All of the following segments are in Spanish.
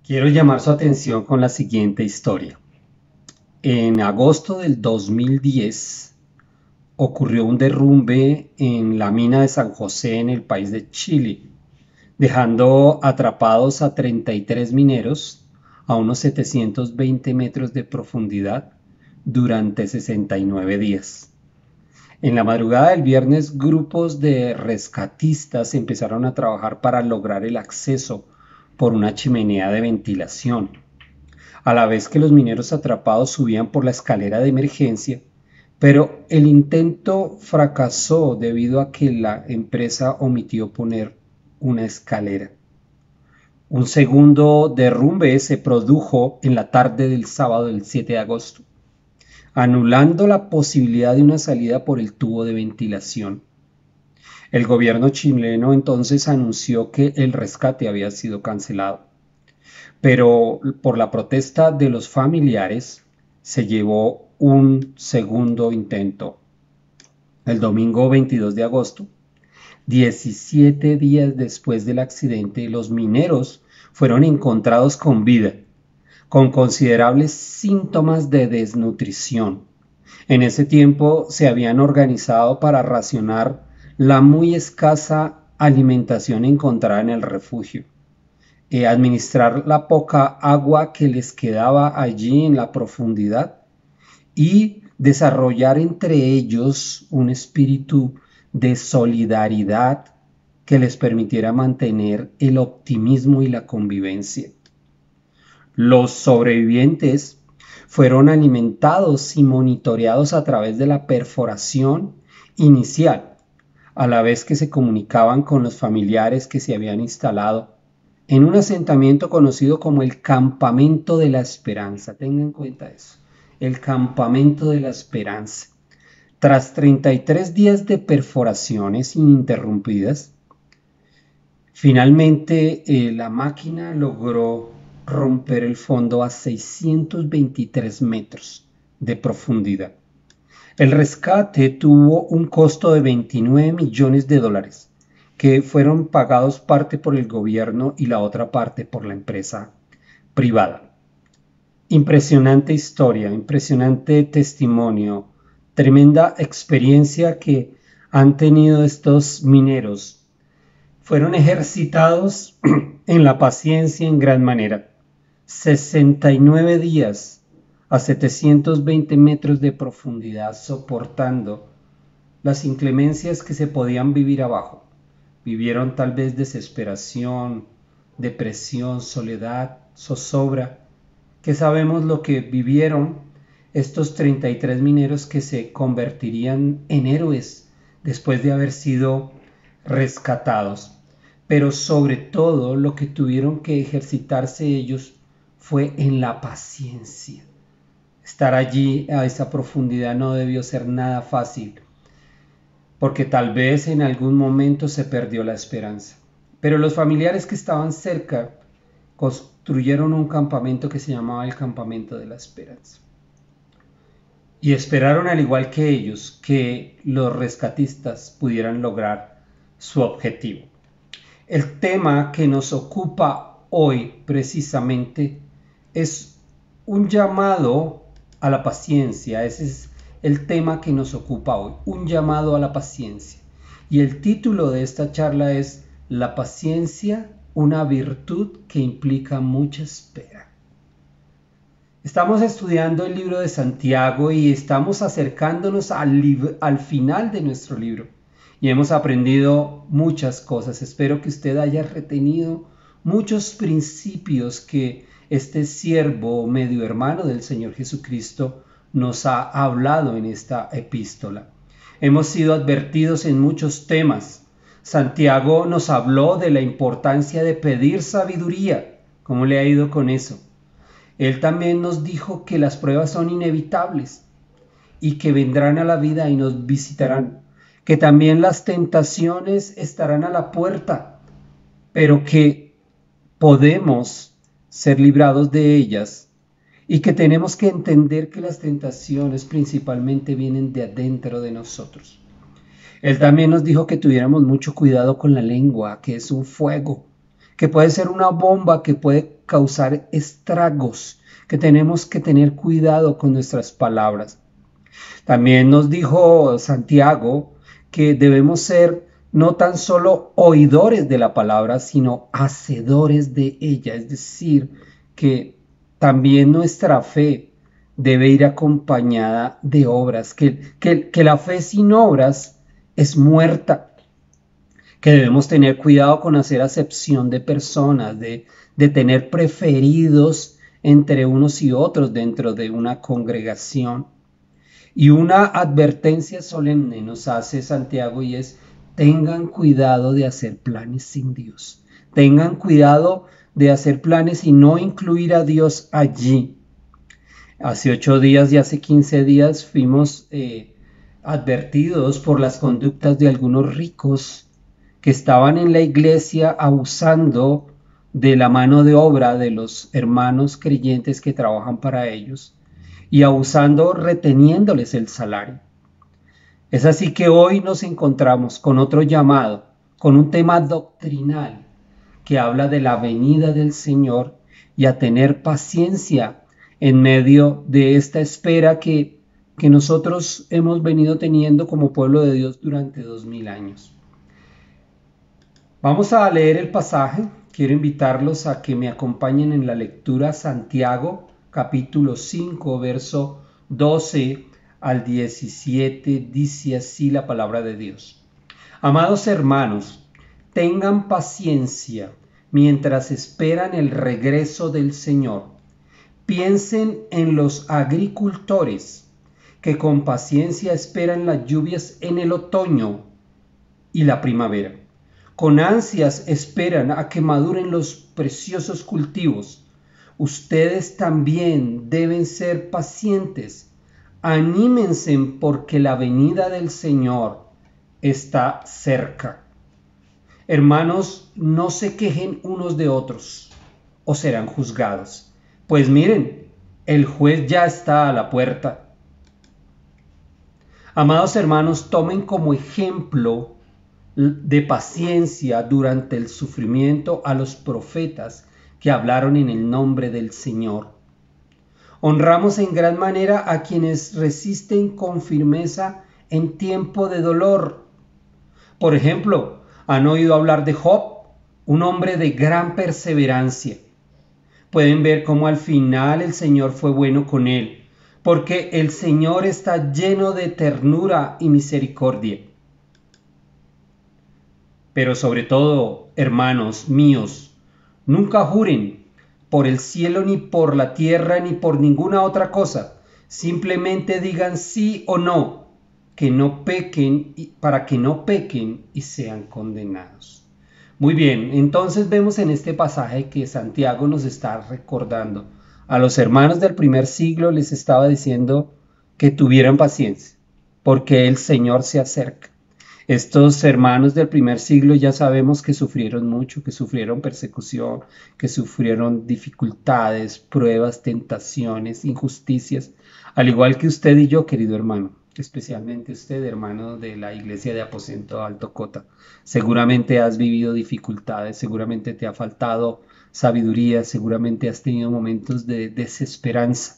Quiero llamar su atención con la siguiente historia. En agosto del 2010 ocurrió un derrumbe en la mina de San José en el país de Chile, dejando atrapados a 33 mineros a unos 720 metros de profundidad durante 69 días. En la madrugada del viernes, grupos de rescatistas empezaron a trabajar para lograr el acceso por una chimenea de ventilación. A la vez que los mineros atrapados subían por la escalera de emergencia, pero el intento fracasó debido a que la empresa omitió poner una escalera. Un segundo derrumbe se produjo en la tarde del sábado del 7 de agosto, anulando la posibilidad de una salida por el tubo de ventilación. El gobierno chileno entonces anunció que el rescate había sido cancelado, pero por la protesta de los familiares se llevó un segundo intento. El domingo 22 de agosto, 17 días después del accidente, los mineros fueron encontrados con vida, con considerables síntomas de desnutrición. En ese tiempo se habían organizado para racionar la muy escasa alimentación encontrada en el refugio, administrar la poca agua que les quedaba allí en la profundidad y desarrollar entre ellos un espíritu de solidaridad que les permitiera mantener el optimismo y la convivencia. Los sobrevivientes fueron alimentados y monitoreados a través de la perforación inicial, a la vez que se comunicaban con los familiares que se habían instalado en un asentamiento conocido como el Campamento de la Esperanza. Tengan en cuenta eso, el Campamento de la Esperanza. Tras 33 días de perforaciones ininterrumpidas, finalmente la máquina logró romper el fondo a 623 metros de profundidad. El rescate tuvo un costo de 29 millones de dólares, que fueron pagados parte por el gobierno y la otra parte por la empresa privada. Impresionante historia, impresionante testimonio, tremenda experiencia que han tenido estos mineros. Fueron ejercitados en la paciencia en gran manera. 69 días a 720 metros de profundidad, soportando las inclemencias que se podían vivir abajo. Vivieron tal vez desesperación, depresión, soledad, zozobra, que sabemos lo que vivieron estos 33 mineros que se convertirían en héroes después de haber sido rescatados. Pero sobre todo lo que tuvieron que ejercitarse ellos fue en la paciencia. Estar allí a esa profundidad no debió ser nada fácil, porque tal vez en algún momento se perdió la esperanza. Pero los familiares que estaban cerca construyeron un campamento que se llamaba el Campamento de la Esperanza. Y esperaron, al igual que ellos, que los rescatistas pudieran lograr su objetivo. El tema que nos ocupa hoy precisamente es un llamado a la paciencia. Ese es el tema que nos ocupa hoy, un llamado a la paciencia. Y el título de esta charla es La paciencia, una virtud que implica mucha espera. Estamos estudiando el libro de Santiago y estamos acercándonos al final de nuestro libro. Y hemos aprendido muchas cosas. Espero que usted haya retenido muchos principios que este siervo medio hermano del Señor Jesucristo nos ha hablado en esta epístola. Hemos sido advertidos en muchos temas. Santiago nos habló de la importancia de pedir sabiduría. ¿Cómo le ha ido con eso? Él también nos dijo que las pruebas son inevitables y que vendrán a la vida y nos visitarán. Que también las tentaciones estarán a la puerta, pero que podemos ser librados de ellas y que tenemos que entender que las tentaciones principalmente vienen de adentro de nosotros. Él también nos dijo que tuviéramos mucho cuidado con la lengua, que es un fuego, que puede ser una bomba que puede causar estragos, que tenemos que tener cuidado con nuestras palabras. También nos dijo Santiago que debemos ser no tan solo oidores de la palabra, sino hacedores de ella, es decir, que también nuestra fe debe ir acompañada de obras, que la fe sin obras es muerta, que debemos tener cuidado con hacer acepción de personas, de tener preferidos entre unos y otros dentro de una congregación. Y una advertencia solemne nos hace Santiago y es: tengan cuidado de hacer planes sin Dios. Tengan cuidado de hacer planes y no incluir a Dios allí. Hace 8 días y hace 15 días fuimos advertidos por las conductas de algunos ricos que estaban en la iglesia abusando de la mano de obra de los hermanos creyentes que trabajan para ellos y abusando, reteniéndoles el salario. Es así que hoy nos encontramos con otro llamado, con un tema doctrinal que habla de la venida del Señor y a tener paciencia en medio de esta espera que nosotros hemos venido teniendo como pueblo de Dios durante 2000 años. Vamos a leer el pasaje. Quiero invitarlos a que me acompañen en la lectura. Santiago, capítulo 5, verso 12 al 17, dice así la palabra de Dios. Amados hermanos, tengan paciencia mientras esperan el regreso del Señor. Piensen en los agricultores que con paciencia esperan las lluvias en el otoño y la primavera. Con ansias esperan a que maduren los preciosos cultivos. Ustedes también deben ser pacientes. Anímense porque la venida del Señor está cerca. Hermanos, no se quejen unos de otros o serán juzgados. Pues miren, el juez ya está a la puerta. Amados hermanos, tomen como ejemplo de paciencia durante el sufrimiento a los profetas que hablaron en el nombre del Señor. Honramos en gran manera a quienes resisten con firmeza en tiempo de dolor. Por ejemplo, ¿han oído hablar de Job? Un hombre de gran perseverancia. Pueden ver cómo al final el Señor fue bueno con él, porque el Señor está lleno de ternura y misericordia. Pero sobre todo, hermanos míos, nunca juren por el cielo, ni por la tierra, ni por ninguna otra cosa. Simplemente digan sí o no, que no pequen, para que no pequen y sean condenados. Muy bien, entonces vemos en este pasaje que Santiago nos está recordando. A los hermanos del primer siglo les estaba diciendo que tuvieran paciencia, porque el Señor se acerca. Estos hermanos del primer siglo ya sabemos que sufrieron mucho, que sufrieron persecución, que sufrieron dificultades, pruebas, tentaciones, injusticias, al igual que usted y yo, querido hermano. Especialmente usted, hermano de la iglesia de Aposento Alto Cota. Seguramente has vivido dificultades, seguramente te ha faltado sabiduría, seguramente has tenido momentos de desesperanza.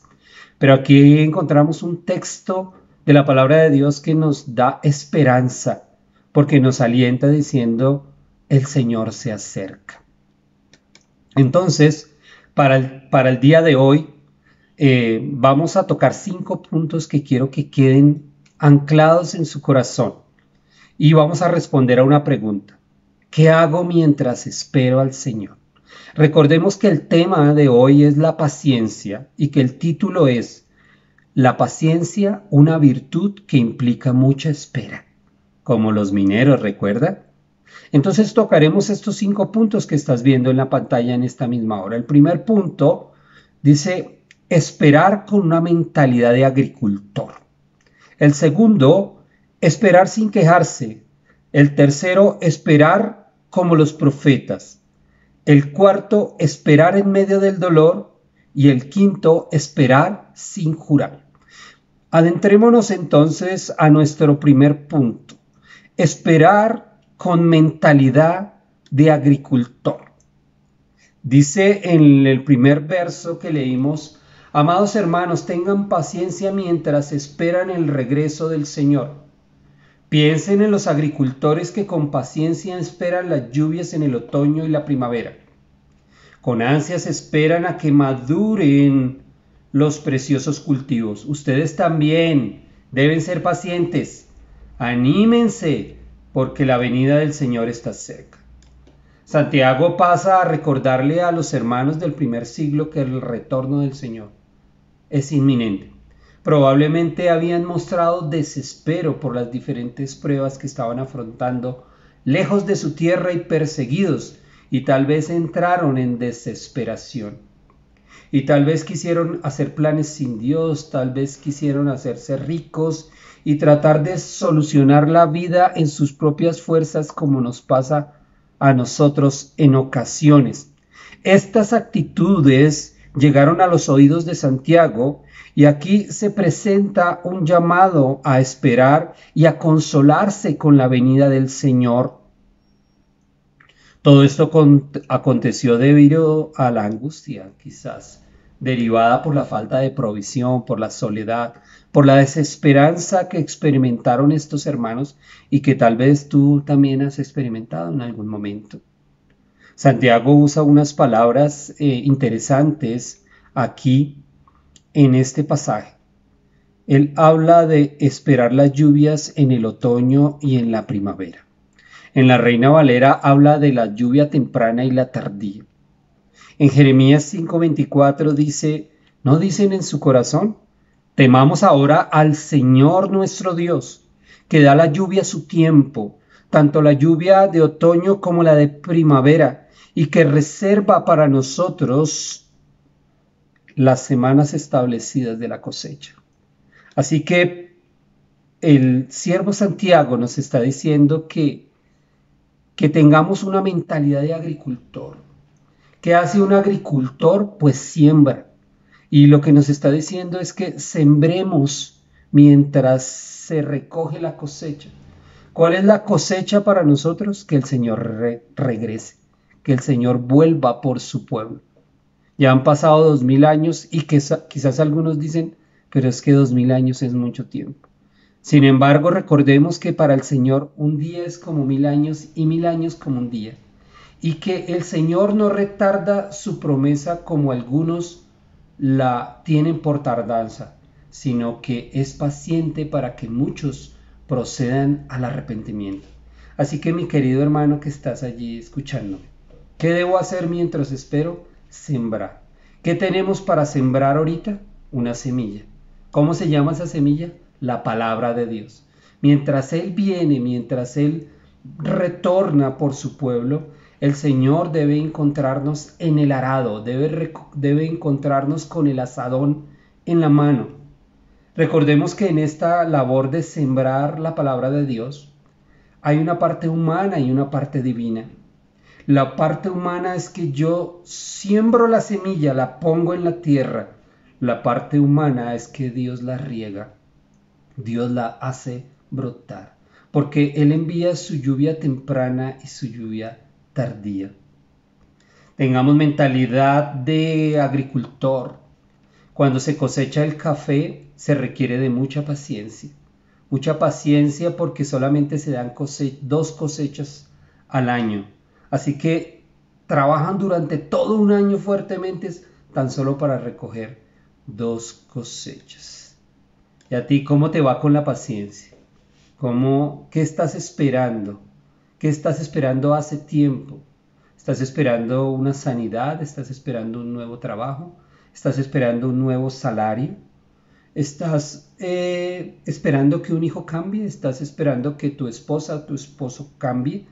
Pero aquí encontramos un texto de la palabra de Dios que nos da esperanza, porque nos alienta diciendo: el Señor se acerca. Entonces, para el día de hoy, vamos a tocar 5 puntos que quiero que queden anclados en su corazón. Y vamos a responder a una pregunta: ¿qué hago mientras espero al Señor? Recordemos que el tema de hoy es la paciencia y que el título es La paciencia, una virtud que implica mucha espera, como los mineros, ¿recuerda? Entonces tocaremos estos 5 puntos que estás viendo en la pantalla en esta misma hora. El primer punto dice: esperar con una mentalidad de agricultor. El segundo, esperar sin quejarse. El tercero, esperar como los profetas. El cuarto, esperar en medio del dolor. Y el quinto, esperar sin jurar. Adentrémonos entonces a nuestro primer punto: esperar con mentalidad de agricultor. Dice en el primer verso que leímos: amados hermanos, tengan paciencia mientras esperan el regreso del Señor. Piensen en los agricultores que con paciencia esperan las lluvias en el otoño y la primavera. Con ansias esperan a que maduren los preciosos cultivos. Ustedes también deben ser pacientes. Anímense, porque la venida del Señor está cerca. Santiago pasa a recordarle a los hermanos del primer siglo que el retorno del Señor es inminente. Probablemente habían mostrado desespero por las diferentes pruebas que estaban afrontando lejos de su tierra y perseguidos, y tal vez entraron en desesperación. Y tal vez quisieron hacer planes sin Dios, tal vez quisieron hacerse ricos y tratar de solucionar la vida en sus propias fuerzas, como nos pasa a nosotros en ocasiones. Estas actitudes llegaron a los oídos de Santiago, y aquí se presenta un llamado a esperar y a consolarse con la venida del Señor. Todo esto aconteció debido a la angustia, quizás derivada por la falta de provisión, por la soledad, por la desesperanza que experimentaron estos hermanos y que tal vez tú también has experimentado en algún momento. Santiago usa unas palabras interesantes aquí en este pasaje. Él habla de esperar las lluvias en el otoño y en la primavera. En la Reina Valera habla de la lluvia temprana y la tardía. En Jeremías 5:24 dice: ¿no dicen en su corazón? Temamos ahora al Señor nuestro Dios, que da la lluvia a su tiempo, tanto la lluvia de otoño como la de primavera, y que reserva para nosotros las semanas establecidas de la cosecha. Así que el siervo Santiago nos está diciendo que tengamos una mentalidad de agricultor. ¿Qué hace un agricultor? Pues siembra. Y lo que nos está diciendo es que sembremos mientras se recoge la cosecha. ¿Cuál es la cosecha para nosotros? Que el Señor regrese, que el Señor vuelva por su pueblo. Ya han pasado 2000 años y quizás algunos dicen, pero es que 2000 años es mucho tiempo. Sin embargo, recordemos que para el Señor un día es como 1000 años y 1000 años como un día. Y que el Señor no retarda su promesa como algunos la tienen por tardanza, sino que es paciente para que muchos procedan al arrepentimiento. Así que mi querido hermano que estás allí escuchándome, ¿qué debo hacer mientras espero? Sembrar. ¿Qué tenemos para sembrar ahorita? Una semilla. ¿Cómo se llama esa semilla? La palabra de Dios. Mientras Él viene, mientras Él retorna por su pueblo, el Señor debe encontrarnos en el arado, debe encontrarnos con el azadón en la mano. Recordemos que en esta labor de sembrar la palabra de Dios hay una parte humana y una parte divina. La parte humana es que yo siembro la semilla, la pongo en la tierra. La parte humana es que Dios la riega, Dios la hace brotar, porque Él envía su lluvia temprana y su lluvia tardía. Tengamos mentalidad de agricultor. Cuando se cosecha el café se requiere de mucha paciencia porque solamente se dan dos cosechas al año. Así que trabajan durante todo un año fuertemente tan solo para recoger 2 cosechas. ¿Y a ti cómo te va con la paciencia? ¿Qué estás esperando? ¿Qué estás esperando hace tiempo? ¿Estás esperando una sanidad? ¿Estás esperando un nuevo trabajo? ¿Estás esperando un nuevo salario? ¿Estás esperando que un hijo cambie? ¿Estás esperando que tu esposa, tu esposo cambie?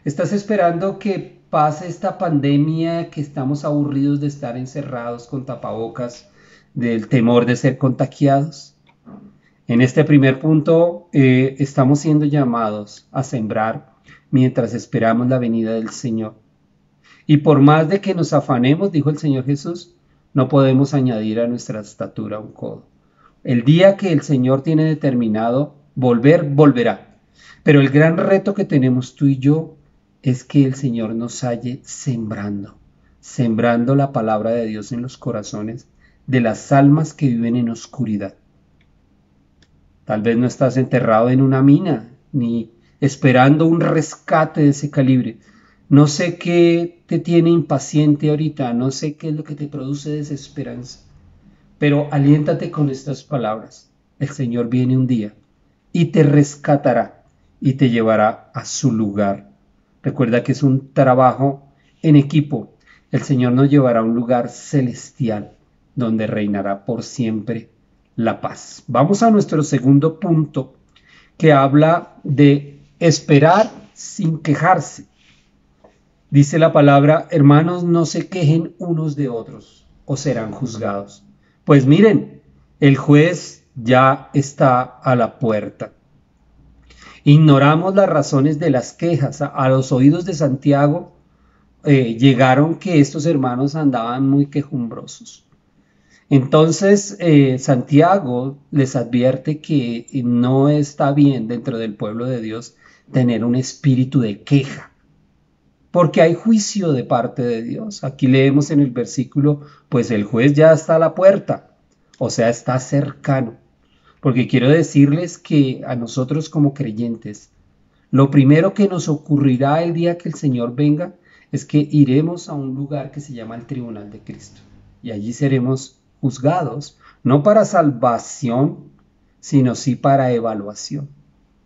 ¿Estás esperando que pase esta pandemia, que estamos aburridos de estar encerrados con tapabocas, del temor de ser contagiados? En este primer punto estamos siendo llamados a sembrar mientras esperamos la venida del Señor. Y por más de que nos afanemos, dijo el Señor Jesús, no podemos añadir a nuestra estatura un codo. El día que el Señor tiene determinado volver, volverá. Pero el gran reto que tenemos tú y yo es que el Señor nos halle sembrando. sembrando la palabra de Dios en los corazones de las almas que viven en oscuridad. Tal vez no estás enterrado en una mina, ni esperando un rescate de ese calibre. No sé qué te tiene impaciente ahorita, no sé qué es lo que te produce desesperanza, pero aliéntate con estas palabras. El Señor viene un día y te rescatará y te llevará a su lugar. Recuerda que es un trabajo en equipo. El Señor nos llevará a un lugar celestial donde reinará por siempre la paz. Vamos a nuestro segundo punto, que habla de esperar sin quejarse. Dice la palabra: hermanos, no se quejen unos de otros o serán juzgados. Pues miren, el juez ya está a la puerta. Ignoramos las razones de las quejas. A los oídos de Santiago llegaron que estos hermanos andaban muy quejumbrosos. Entonces Santiago les advierte que no está bien dentro del pueblo de Dios tener un espíritu de queja, porque hay juicio de parte de Dios. Aquí leemos en el versículo: pues el juez ya está a la puerta, o sea, está cercano. Porque quiero decirles que a nosotros como creyentes, lo primero que nos ocurrirá el día que el Señor venga es que iremos a un lugar que se llama el Tribunal de Cristo. Y allí seremos juzgados, no para salvación, sino sí para evaluación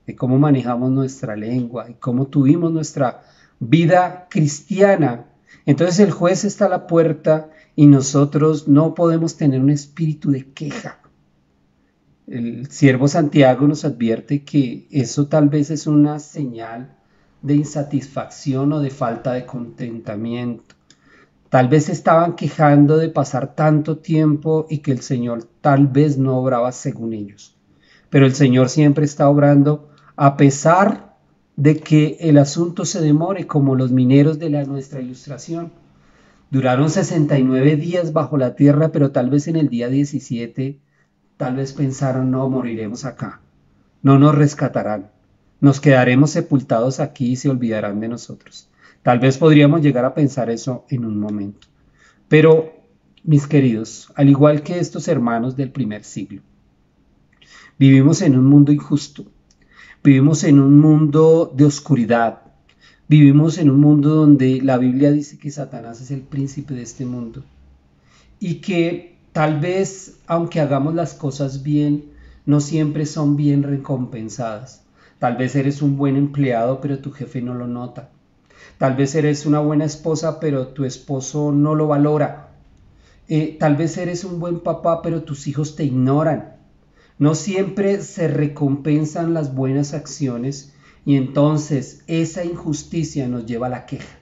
de cómo manejamos nuestra lengua y cómo tuvimos nuestra vida cristiana. Entonces el juez está a la puerta y nosotros no podemos tener un espíritu de queja. El siervo Santiago nos advierte que eso tal vez es una señal de insatisfacción o de falta de contentamiento. Tal vez se estaban quejando de pasar tanto tiempo y que el Señor tal vez no obraba según ellos. Pero el Señor siempre está obrando a pesar de que el asunto se demore, como los mineros de nuestra ilustración. Duraron 69 días bajo la tierra, pero tal vez en el día 17 tal vez pensaron: no, moriremos acá, no nos rescatarán, nos quedaremos sepultados aquí y se olvidarán de nosotros. Tal vez podríamos llegar a pensar eso en un momento. Pero, mis queridos, al igual que estos hermanos del primer siglo, vivimos en un mundo injusto, vivimos en un mundo de oscuridad, vivimos en un mundo donde la Biblia dice que Satanás es el príncipe de este mundo y que tal vez, aunque hagamos las cosas bien, no siempre son bien recompensadas. Tal vez eres un buen empleado, pero tu jefe no lo nota. Tal vez eres una buena esposa, pero tu esposo no lo valora. Tal vez eres un buen papá, pero tus hijos te ignoran. No siempre se recompensan las buenas acciones y entonces esa injusticia nos lleva a la queja,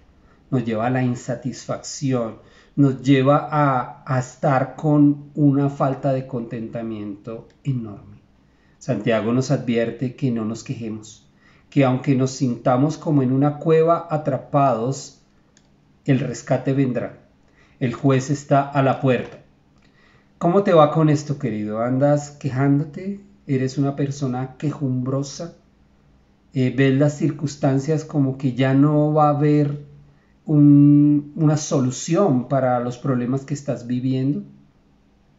nos lleva a la insatisfacción, nos lleva a estar con una falta de contentamiento enorme. Santiago nos advierte que no nos quejemos, que aunque nos sintamos como en una cueva atrapados, el rescate vendrá. El juez está a la puerta. ¿Cómo te va con esto, querido? ¿Andas quejándote? ¿Eres una persona quejumbrosa? ¿Ves las circunstancias como que ya no va a haber una solución para los problemas que estás viviendo?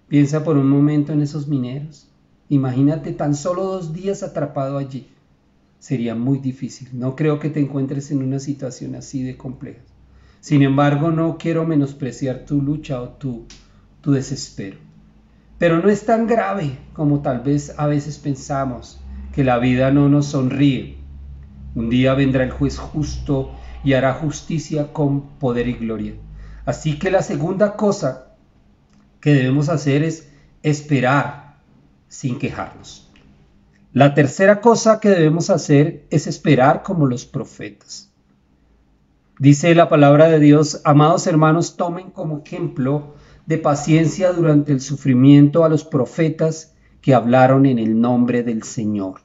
Piensa por un momento en esos mineros. Imagínate tan solo 2 días atrapado allí. Sería muy difícil. No creo que te encuentres en una situación así de compleja. Sin embargo, no quiero menospreciar tu lucha o tu desespero. Pero no es tan grave como tal vez a veces pensamos, que la vida no nos sonríe. Un día vendrá el juez justo y hará justicia con poder y gloria. Así que la segunda cosa que debemos hacer es esperar sin quejarnos. La tercera cosa que debemos hacer es esperar como los profetas. Dice la palabra de Dios: amados hermanos, tomen como ejemplo de paciencia durante el sufrimiento a los profetas que hablaron en el nombre del Señor.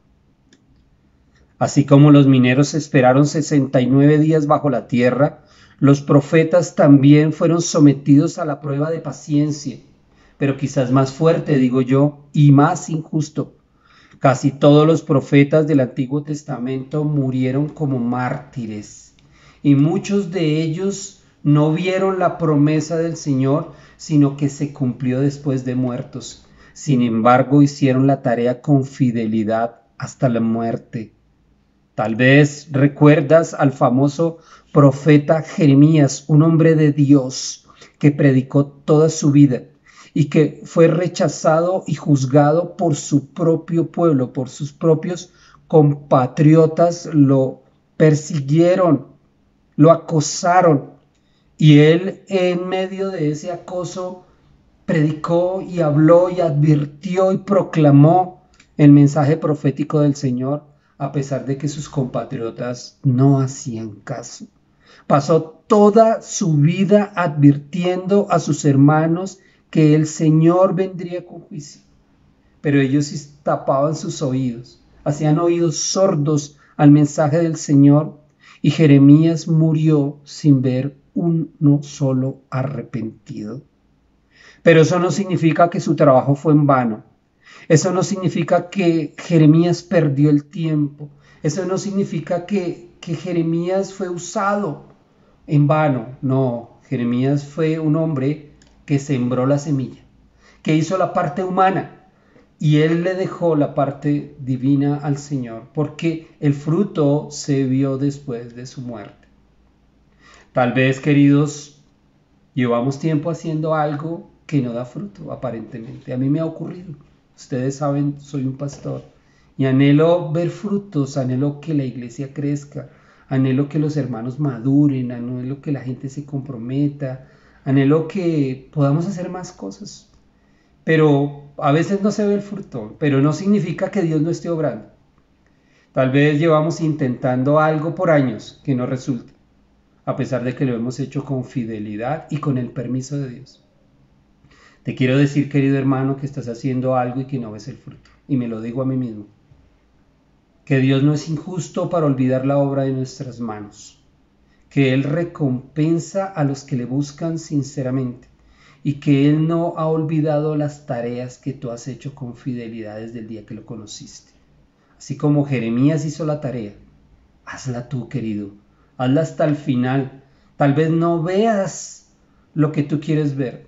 Así como los mineros esperaron 69 días bajo la tierra, los profetas también fueron sometidos a la prueba de paciencia, pero quizás más fuerte, digo yo, y más injusto. Casi todos los profetas del Antiguo Testamento murieron como mártires, y muchos de ellos no vieron la promesa del Señor, sino que se cumplió después de muertos. Sin embargo, hicieron la tarea con fidelidad hasta la muerte. Tal vez recuerdas al famoso profeta Jeremías, un hombre de Dios que predicó toda su vida y que fue rechazado y juzgado por su propio pueblo, por sus propios compatriotas. Lo persiguieron, lo acosaron, y él, en medio de ese acoso, predicó y habló y advirtió y proclamó el mensaje profético del Señor, a pesar de que sus compatriotas no hacían caso. Pasó toda su vida advirtiendo a sus hermanos que el Señor vendría con juicio, pero ellos tapaban sus oídos, hacían oídos sordos al mensaje del Señor, y Jeremías murió sin ver uno solo arrepentido. Pero eso no significa que su trabajo fue en vano. Eso no significa que Jeremías perdió el tiempo. Eso no significa que Jeremías fue usado en vano. No, Jeremías fue un hombre que sembró la semilla, que hizo la parte humana, y él le dejó la parte divina al Señor, porque el fruto se vio después de su muerte. Tal vez, queridos, llevamos tiempo haciendo algo que no da fruto, aparentemente. A mí me ha ocurrido. Ustedes saben, soy un pastor y anhelo ver frutos, anhelo que la iglesia crezca, anhelo que los hermanos maduren, anhelo que la gente se comprometa, anhelo que podamos hacer más cosas. Pero a veces no se ve el fruto, pero no significa que Dios no esté obrando. Tal vez llevamos intentando algo por años que no resulta, a pesar de que lo hemos hecho con fidelidad y con el permiso de Dios. Te quiero decir, querido hermano, que estás haciendo algo y que no ves el fruto. Y me lo digo a mí mismo. Que Dios no es injusto para olvidar la obra de nuestras manos. Que Él recompensa a los que le buscan sinceramente. Y que Él no ha olvidado las tareas que tú has hecho con fidelidad desde el día que lo conociste. Así como Jeremías hizo la tarea, hazla tú, querido. Hazla hasta el final. Tal vez no veas lo que tú quieres ver.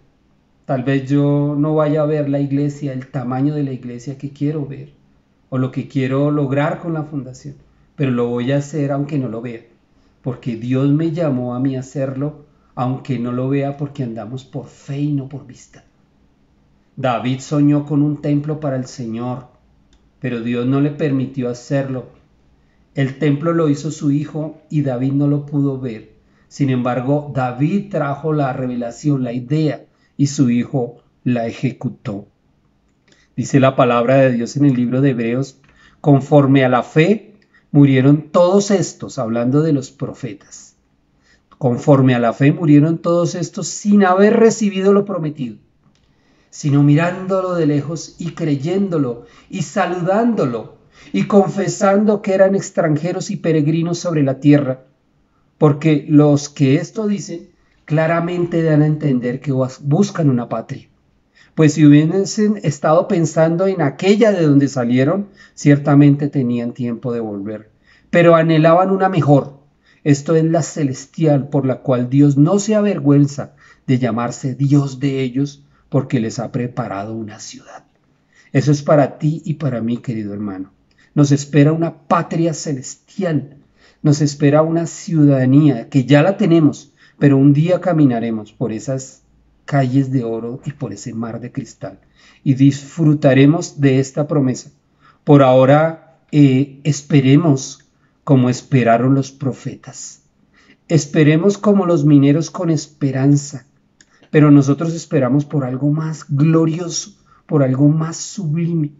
Tal vez yo no vaya a ver la iglesia, el tamaño de la iglesia que quiero ver, o lo que quiero lograr con la fundación, pero lo voy a hacer aunque no lo vea, porque Dios me llamó a mí a hacerlo, aunque no lo vea, porque andamos por fe y no por vista. David soñó con un templo para el Señor, pero Dios no le permitió hacerlo. El templo lo hizo su hijo y David no lo pudo ver. Sin embargo, David trajo la revelación, la idea, y su hijo la ejecutó. Dice la palabra de Dios en el libro de Hebreos: conforme a la fe murieron todos estos, hablando de los profetas. Conforme a la fe murieron todos estos sin haber recibido lo prometido, sino mirándolo de lejos y creyéndolo y saludándolo y confesando que eran extranjeros y peregrinos sobre la tierra, porque los que esto dicen claramente dan a entender que buscan una patria. Pues si hubiesen estado pensando en aquella de donde salieron, ciertamente tenían tiempo de volver. Pero anhelaban una mejor, esto es la celestial, por la cual Dios no se avergüenza de llamarse Dios de ellos, porque les ha preparado una ciudad. Eso es para ti y para mí, querido hermano. Nos espera una patria celestial, nos espera una ciudadanía que ya la tenemos, pero un día caminaremos por esas calles de oro y por ese mar de cristal y disfrutaremos de esta promesa. Por ahora esperemos como esperaron los profetas. Esperemos como los mineros con esperanza, pero nosotros esperamos por algo más glorioso, por algo más sublime.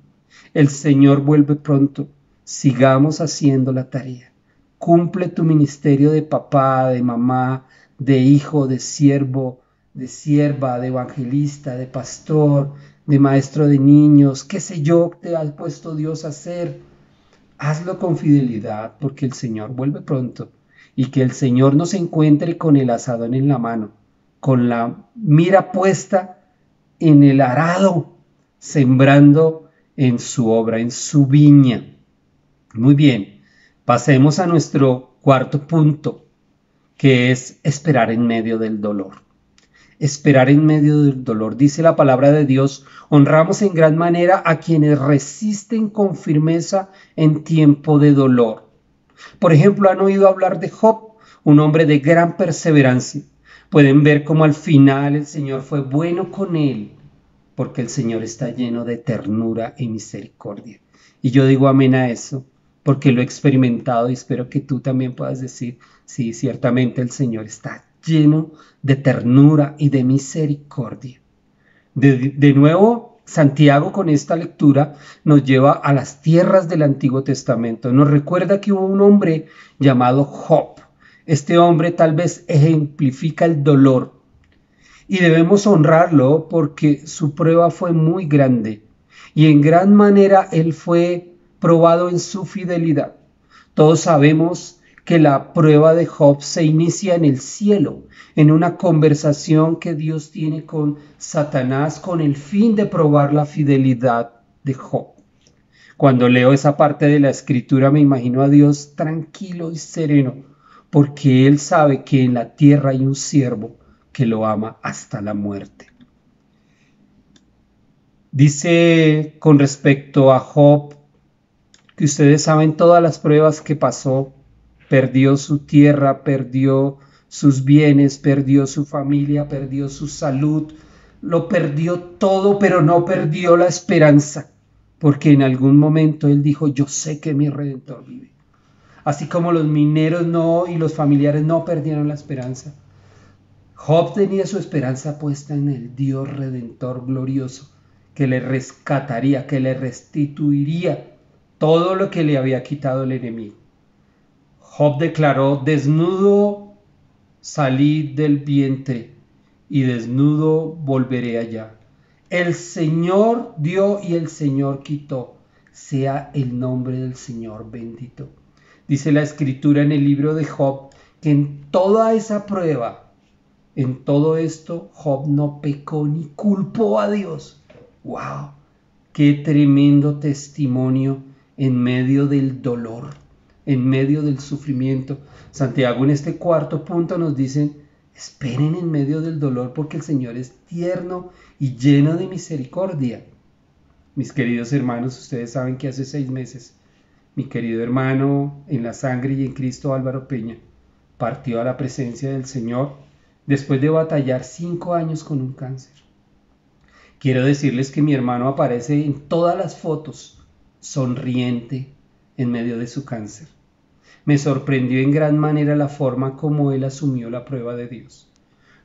El Señor vuelve pronto. Sigamos haciendo la tarea. Cumple tu ministerio de papá, de mamá, de hijo, de siervo, de sierva, de evangelista, de pastor, de maestro de niños, qué sé yo, te ha puesto Dios a hacer. Hazlo con fidelidad, porque el Señor vuelve pronto, y que el Señor nos encuentre con el azadón en la mano, con la mira puesta en el arado, sembrando en su obra, en su viña. Muy bien, pasemos a nuestro cuarto punto. que es esperar en medio del dolor. Esperar en medio del dolor. Dice la palabra de Dios, honramos en gran manera a quienes resisten con firmeza en tiempo de dolor. Por ejemplo, han oído hablar de Job, un hombre de gran perseverancia. Pueden ver cómo al final el Señor fue bueno con él, porque el Señor está lleno de ternura y misericordia. Y yo digo amén a eso, porque lo he experimentado y espero que tú también puedas decir, sí, ciertamente el Señor está lleno de ternura y de misericordia. De nuevo, Santiago con esta lectura nos lleva a las tierras del Antiguo Testamento. Nos recuerda que hubo un hombre llamado Job. Este hombre tal vez ejemplifica el dolor y debemos honrarlo porque su prueba fue muy grande y en gran manera él fue probado en su fidelidad. Todos sabemos que la prueba de Job se inicia en el cielo, en una conversación que Dios tiene con Satanás con el fin de probar la fidelidad de Job. Cuando leo esa parte de la escritura me imagino a Dios tranquilo y sereno, porque Él sabe que en la tierra hay un siervo que lo ama hasta la muerte. Dice con respecto a Job que ustedes saben todas las pruebas que pasó. Perdió su tierra, perdió sus bienes, perdió su familia, perdió su salud, lo perdió todo, pero no perdió la esperanza, porque en algún momento él dijo, yo sé que mi Redentor vive. Así como los mineros no y los familiares no perdieron la esperanza, Job tenía su esperanza puesta en el Dios Redentor glorioso, que le rescataría, que le restituiría todo lo que le había quitado el enemigo. Job declaró, desnudo salí del vientre y desnudo volveré allá. El Señor dio y el Señor quitó. Sea el nombre del Señor bendito. Dice la escritura en el libro de Job que en toda esa prueba, en todo esto, Job no pecó ni culpó a Dios. ¡Wow! ¡Qué tremendo testimonio en medio del dolor! En medio del sufrimiento. Santiago en este cuarto punto nos dice, esperen en medio del dolor porque el Señor es tierno y lleno de misericordia. Mis queridos hermanos, ustedes saben que hace 6 meses mi querido hermano en la sangre y en Cristo Álvaro Peña partió a la presencia del Señor después de batallar 5 años con un cáncer. Quiero decirles que mi hermano aparece en todas las fotos sonriente en medio de su cáncer. Me sorprendió en gran manera la forma como él asumió la prueba de Dios.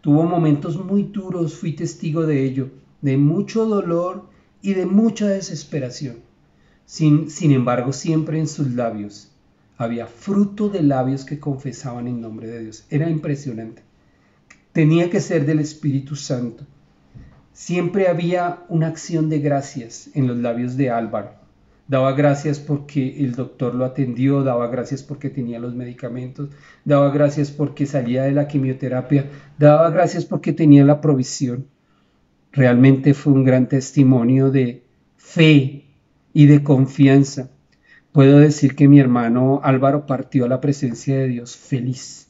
Tuvo momentos muy duros, fui testigo de ello, de mucho dolor y de mucha desesperación. Sin embargo, siempre en sus labios había fruto de labios que confesaban en nombre de Dios. Era impresionante. Tenía que ser del Espíritu Santo. Siempre había una acción de gracias en los labios de Álvaro. Daba gracias porque el doctor lo atendió, daba gracias porque tenía los medicamentos, daba gracias porque salía de la quimioterapia, daba gracias porque tenía la provisión. Realmente fue un gran testimonio de fe y de confianza. Puedo decir que mi hermano Álvaro partió a la presencia de Dios feliz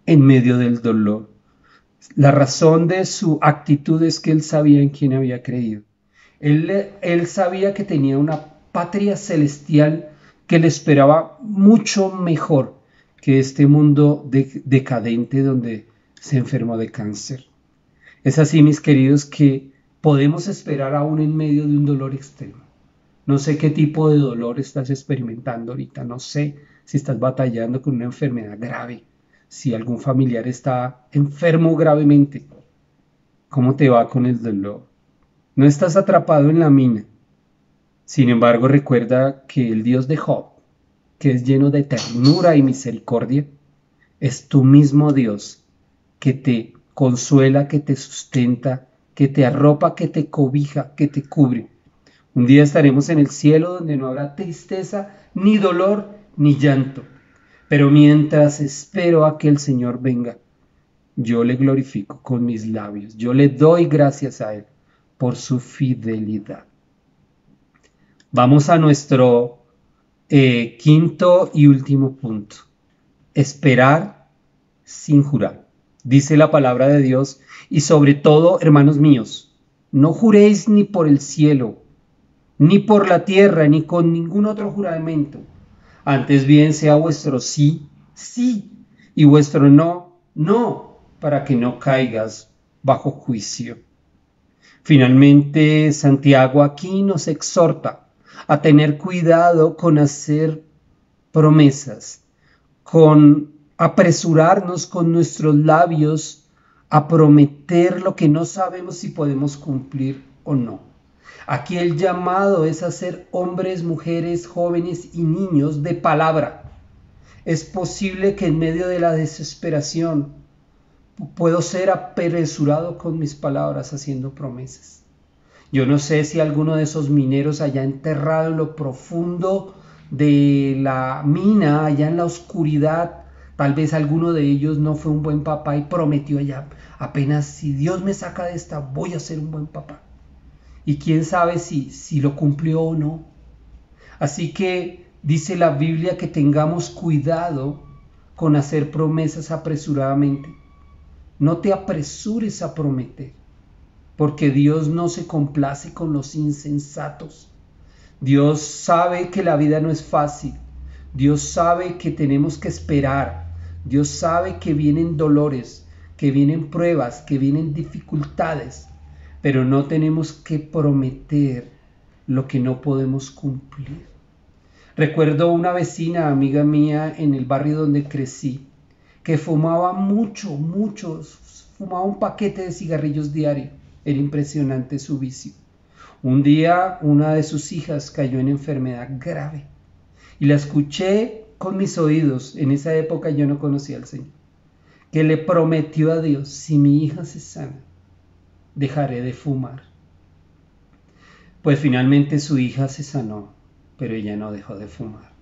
en medio del dolor. La razón de su actitud es que él sabía en quién había creído. Él sabía que tenía una patria celestial que le esperaba mucho mejor que este mundo decadente donde se enfermó de cáncer. Es así, mis queridos, que podemos esperar aún en medio de un dolor extremo. No sé qué tipo de dolor estás experimentando ahorita, no sé si estás batallando con una enfermedad grave, si algún familiar está enfermo gravemente. ¿Cómo te va con el dolor? No estás atrapado en la mina. Sin embargo, recuerda que el Dios de Job, que es lleno de ternura y misericordia, es tu mismo Dios que te consuela, que te sustenta, que te arropa, que te cobija, que te cubre. Un día estaremos en el cielo donde no habrá tristeza, ni dolor, ni llanto. Pero mientras espero a que el Señor venga, yo le glorifico con mis labios. Yo le doy gracias a Él por su fidelidad. Vamos a nuestro quinto y último punto. Esperar sin jurar. Dice la palabra de Dios, y sobre todo, hermanos míos, no juréis ni por el cielo, ni por la tierra, ni con ningún otro juramento. Antes bien sea vuestro sí, sí, y vuestro no, no, para que no caigas bajo juicio. Finalmente, Santiago aquí nos exhorta a tener cuidado con hacer promesas, con apresurarnos con nuestros labios a prometer lo que no sabemos si podemos cumplir o no. Aquí el llamado es a ser hombres, mujeres, jóvenes y niños de palabra. Es posible que en medio de la desesperación puedo ser apresurado con mis palabras haciendo promesas. Yo no sé si alguno de esos mineros allá enterrado en lo profundo de la mina, allá en la oscuridad, tal vez alguno de ellos no fue un buen papá y prometió allá, apenas si Dios me saca de esta, voy a ser un buen papá. Y quién sabe si lo cumplió o no. Así que dice la Biblia que tengamos cuidado con hacer promesas apresuradamente. No te apresures a prometer, porque Dios no se complace con los insensatos. Dios sabe que la vida no es fácil. Dios sabe que tenemos que esperar. Dios sabe que vienen dolores, que vienen pruebas, que vienen dificultades, pero no tenemos que prometer lo que no podemos cumplir. Recuerdo una vecina, amiga mía, en el barrio donde crecí, que fumaba fumaba un paquete de cigarrillos diario. Era impresionante su vicio. Un día una de sus hijas cayó en enfermedad grave y la escuché con mis oídos. En esa época yo no conocía al Señor, que le prometió a Dios: si mi hija se sana, dejaré de fumar. Pues finalmente su hija se sanó, pero ella no dejó de fumar.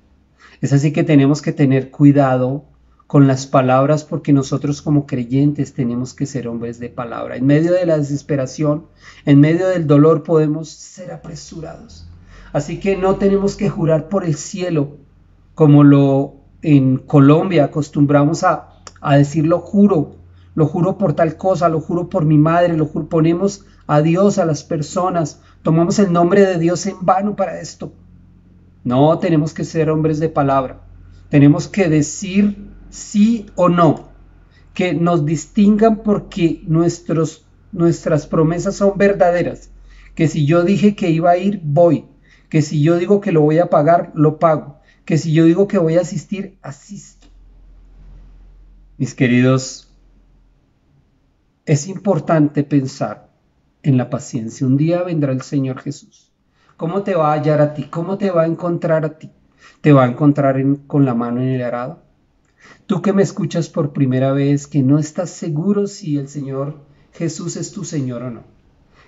Es así que tenemos que tener cuidado con las palabras, porque nosotros como creyentes tenemos que ser hombres de palabra. En medio de la desesperación, en medio del dolor, podemos ser apresurados. Así que no tenemos que jurar por el cielo, como lo en Colombia acostumbramos a decir lo juro por tal cosa, lo juro por mi madre, ponemos a Dios, a las personas, tomamos el nombre de Dios en vano para esto. No, tenemos que ser hombres de palabra. Tenemos que decir sí o no, que nos distingan porque nuestras promesas son verdaderas, que si yo dije que iba a ir, voy, que si yo digo que lo voy a pagar, lo pago, que si yo digo que voy a asistir, asisto. Mis queridos, es importante pensar en la paciencia. Un día vendrá el Señor Jesús. ¿Cómo te va a hallar a ti? ¿Cómo te va a encontrar a ti? ¿Te va a encontrar con la mano en el arado? Tú que me escuchas por primera vez, que no estás seguro si el Señor Jesús es tu Señor o no,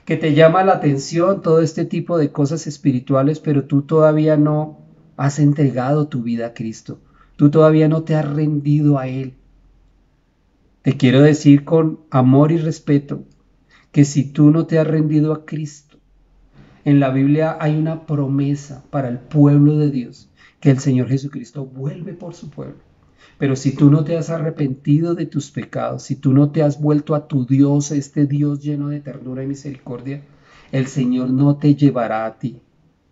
que te llama la atención todo este tipo de cosas espirituales, pero tú todavía no has entregado tu vida a Cristo, tú todavía no te has rendido a Él. Te quiero decir con amor y respeto que si tú no te has rendido a Cristo, en la Biblia hay una promesa para el pueblo de Dios, que el Señor Jesucristo vuelve por su pueblo. Pero si tú no te has arrepentido de tus pecados, si tú no te has vuelto a tu Dios, este Dios lleno de ternura y misericordia, el Señor no te llevará a ti.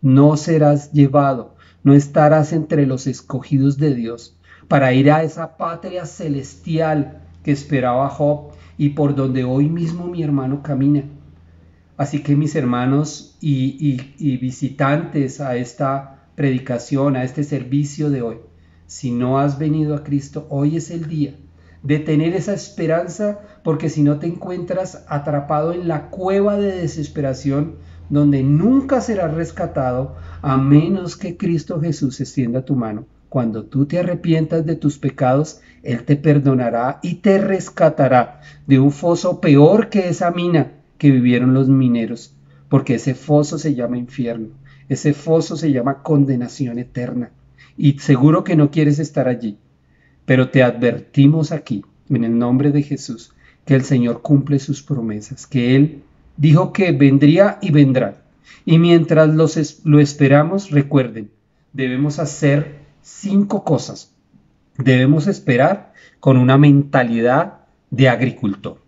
No serás llevado, no estarás entre los escogidos de Dios para ir a esa patria celestial que esperaba Job y por donde hoy mismo mi hermano camina. Así que mis hermanos y visitantes a esta predicación, a este servicio de hoy, si no has venido a Cristo, hoy es el día de tener esa esperanza, porque si no te encuentras atrapado en la cueva de desesperación donde nunca serás rescatado a menos que Cristo Jesús extienda tu mano. Cuando tú te arrepientas de tus pecados, Él te perdonará y te rescatará de un foso peor que esa mina que vivieron los mineros, porque ese foso se llama infierno, ese foso se llama condenación eterna. Y seguro que no quieres estar allí, pero te advertimos aquí, en el nombre de Jesús, que el Señor cumple sus promesas, que Él dijo que vendría y vendrá. Y mientras lo esperamos, recuerden, debemos hacer 5 cosas. Debemos esperar con una mentalidad de agricultor.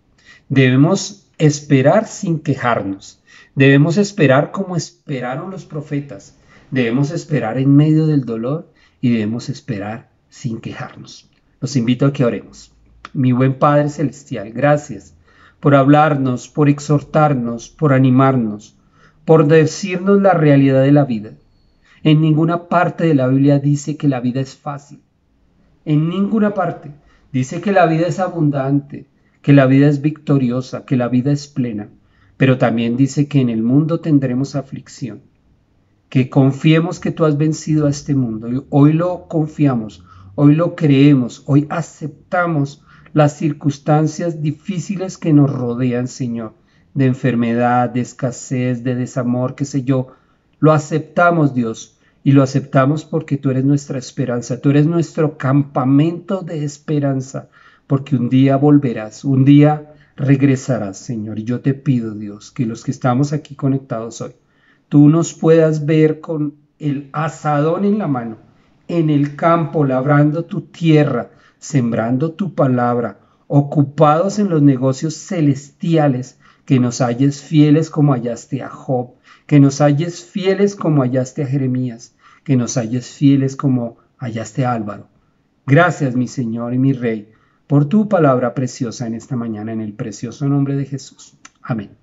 Debemos esperar sin quejarnos. Debemos esperar como esperaron los profetas. Debemos esperar en medio del dolor y debemos esperar sin quejarnos. Los invito a que oremos. Mi buen Padre Celestial, gracias por hablarnos, por exhortarnos, por animarnos, por decirnos la realidad de la vida. En ninguna parte de la Biblia dice que la vida es fácil. En ninguna parte dice que la vida es abundante, que la vida es victoriosa, que la vida es plena. Pero también dice que en el mundo tendremos aflicción. Que confiemos que tú has vencido a este mundo. Y hoy lo confiamos, hoy lo creemos, hoy aceptamos las circunstancias difíciles que nos rodean, Señor, de enfermedad, de escasez, de desamor, qué sé yo. Lo aceptamos, Dios, y lo aceptamos porque tú eres nuestra esperanza, tú eres nuestro campamento de esperanza, porque un día volverás, un día regresarás, Señor. Y yo te pido, Dios, que los que estamos aquí conectados hoy, tú nos puedas ver con el azadón en la mano, en el campo, labrando tu tierra, sembrando tu palabra, ocupados en los negocios celestiales, que nos halles fieles como hallaste a Job, que nos halles fieles como hallaste a Jeremías, que nos halles fieles como hallaste a Álvaro. Gracias, mi Señor y mi Rey, por tu palabra preciosa en esta mañana, en el precioso nombre de Jesús. Amén.